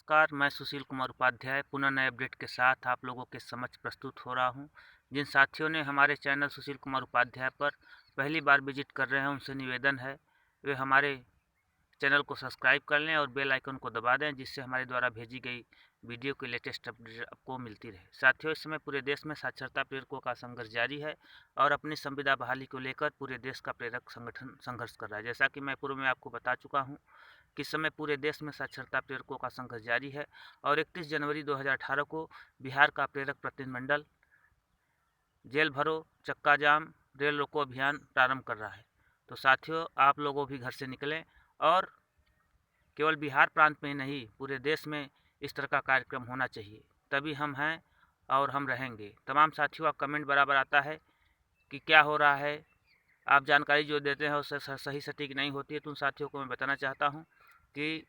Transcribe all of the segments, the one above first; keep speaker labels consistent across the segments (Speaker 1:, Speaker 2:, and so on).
Speaker 1: नमस्कार, मैं सुशील कुमार उपाध्याय पुनः नए अपडेट के साथ आप लोगों के समक्ष प्रस्तुत हो रहा हूं। जिन साथियों ने हमारे चैनल सुशील कुमार उपाध्याय पर पहली बार विजिट कर रहे हैं उनसे निवेदन है वे हमारे चैनल को सब्सक्राइब कर लें और बेल आइकन को दबा दें, जिससे हमारे द्वारा भेजी गई वीडियो की लेटेस्ट अपडेट आपको मिलती रहे। साथियों, इस समय पूरे देश में साक्षरता प्रेरकों का संघर्ष जारी है और अपनी संविदा बहाली को लेकर पूरे देश का प्रेरक संगठन संघर्ष कर रहा है। जैसा कि मैं पूर्व में आपको बता चुका हूँ कि इस समय पूरे देश में साक्षरता प्रेरकों का संघर्ष जारी है और 31 जनवरी 2018 को बिहार का प्रेरक प्रतिनिधिमंडल जेल भरो चक्का जाम रेल रोको अभियान प्रारंभ कर रहा है। तो साथियों, आप लोगों भी घर से निकलें और केवल बिहार प्रांत में ही नहीं पूरे देश में इस तरह का कार्यक्रम होना चाहिए, तभी हम हैं और हम रहेंगे। तमाम साथियों का कमेंट बराबर आता है कि क्या हो रहा है, आप जानकारी जो देते हैं उससे सही सटीक नहीं होती है। तो उन साथियों को मैं बताना चाहता हूँ कि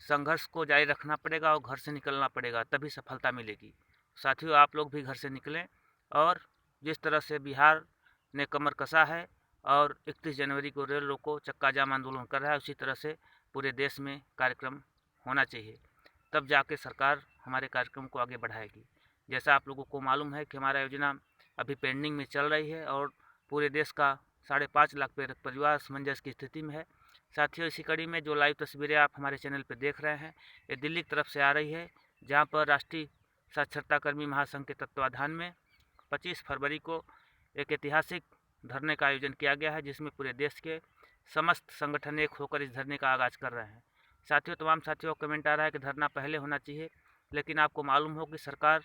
Speaker 1: संघर्ष को जारी रखना पड़ेगा और घर से निकलना पड़ेगा, तभी सफलता मिलेगी। साथियों, आप लोग भी घर से निकलें और जिस तरह से बिहार ने कमर कसा है और 31 जनवरी को रेल रोको चक्का जाम आंदोलन कर रहा है, उसी तरह से पूरे देश में कार्यक्रम होना चाहिए, तब जाके सरकार हमारे कार्यक्रम को आगे बढ़ाएगी। जैसा आप लोगों को मालूम है कि हमारा योजना अभी पेंडिंग में चल रही है और पूरे देश का 5.5 लाख प्रेरक परिवार असमंजस की स्थिति में है। साथियों, इसी कड़ी में जो लाइव तस्वीरें आप हमारे चैनल पर देख रहे हैं, ये दिल्ली की तरफ से आ रही है, जहाँ पर राष्ट्रीय साक्षरता कर्मी महासंघ के तत्वाधान में 25 फरवरी को एक ऐतिहासिक धरने का आयोजन किया गया है, जिसमें पूरे देश के समस्त संगठन एक होकर इस धरने का आगाज़ कर रहे हैं। साथियों, तमाम साथियों को कमेंट आ रहा है कि धरना पहले होना चाहिए, लेकिन आपको मालूम हो कि सरकार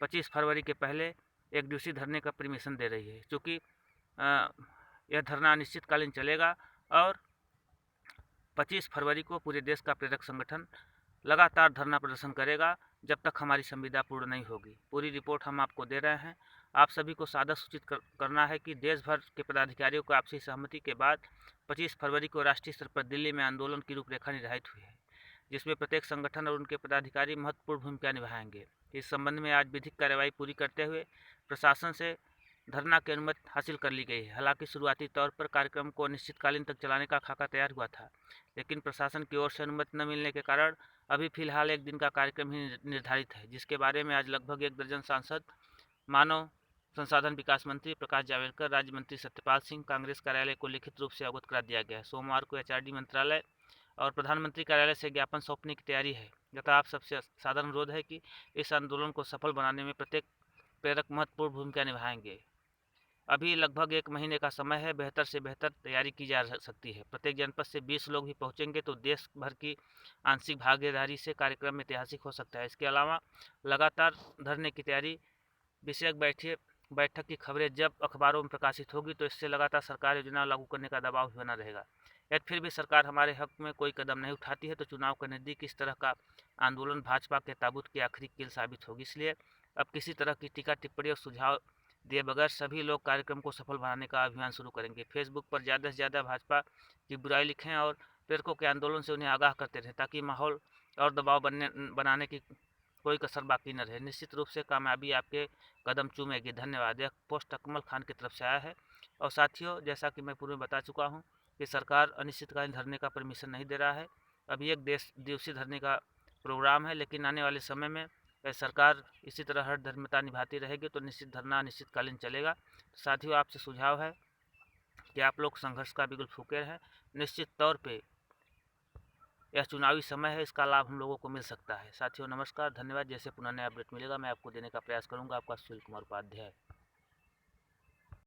Speaker 1: 25 फरवरी के पहले एक दिवसीय धरने का परमिशन दे रही है, क्योंकि यह धरना अनिश्चितकालीन चलेगा और 25 फरवरी को पूरे देश का प्रेरक संगठन लगातार धरना प्रदर्शन करेगा जब तक हमारी संविदा पूर्ण नहीं होगी। पूरी रिपोर्ट हम आपको दे रहे हैं। आप सभी को सादा सूचित करना है कि देश भर के पदाधिकारियों को आपसी सहमति के बाद 25 फरवरी को राष्ट्रीय स्तर पर दिल्ली में आंदोलन की रूपरेखा निर्धारित हुई है, जिसमें प्रत्येक संगठन और उनके पदाधिकारी महत्वपूर्ण भूमिका निभाएंगे। इस संबंध में आज विधिक कार्यवाही पूरी करते हुए प्रशासन से धरना की अनुमति हासिल कर ली गई है। हालांकि शुरुआती तौर पर कार्यक्रम को अनिश्चितकालीन तक चलाने का खाका तैयार हुआ था, लेकिन प्रशासन की ओर से अनुमति न मिलने के कारण अभी फिलहाल एक दिन का कार्यक्रम ही निर्धारित है, जिसके बारे में आज लगभग 1 दर्जन सांसद, मानव संसाधन विकास मंत्री प्रकाश जावड़ेकर, राज्य मंत्री सत्यपाल सिंह, कांग्रेस कार्यालय को लिखित रूप से अवगत करा दिया गया है। सोमवार को एचआरडी मंत्रालय और प्रधानमंत्री कार्यालय से ज्ञापन सौंपने की तैयारी है। तथा आप सबसे साधारण अनुरोध है कि इस आंदोलन को सफल बनाने में प्रत्येक प्रेरक महत्वपूर्ण भूमिका निभाएंगे। अभी लगभग 1 महीने का समय है, बेहतर से बेहतर तैयारी की जा सकती है। प्रत्येक जनपद से 20 लोग भी पहुंचेंगे तो देश भर की आंशिक भागीदारी से कार्यक्रम ऐतिहासिक हो सकता है। इसके अलावा लगातार धरने की तैयारी, विषयक बैठक की खबरें जब अखबारों में प्रकाशित होगी तो इससे लगातार सरकार योजना लागू करने का दबाव भी बना रहेगा। यदि फिर भी सरकार हमारे हक में कोई कदम नहीं उठाती है तो चुनाव के नज़दीक इस तरह का आंदोलन भाजपा के ताबूत की आखिरी कील साबित होगी। इसलिए अब किसी तरह की टीका टिप्पणी और सुझाव दिए बगैर सभी लोग कार्यक्रम को सफल बनाने का अभियान शुरू करेंगे। फेसबुक पर ज़्यादा से ज़्यादा भाजपा की बुराई लिखें और प्रेरकों के आंदोलन से उन्हें आगाह करते रहें, ताकि माहौल और दबाव बनाने की कोई कसर बाकी न रहे। निश्चित रूप से कामयाबी आपके कदम चूमेगी। धन्यवाद। यह पोस्ट अकमल खान की तरफ से आया है। और साथियों, जैसा कि मैं पूर्व में बता चुका हूँ कि सरकार अनिश्चितकालीन धरने का परमिशन नहीं दे रहा है। अभी एक दिवसीय धरने का प्रोग्राम है, लेकिन आने वाले समय में सरकार इसी तरह हर धर्मता निभाती रहेगी तो निश्चित धरना अनिश्चितकालीन चलेगा। साथियों, आपसे सुझाव है कि आप लोग संघर्ष का बिगुल फूके रहें। निश्चित तौर पे यह चुनावी समय है, इसका लाभ हम लोगों को मिल सकता है। साथियों, नमस्कार, धन्यवाद। जैसे पुनः नया अपडेट मिलेगा मैं आपको देने का प्रयास करूंगा। आपका सुशील कुमार उपाध्याय।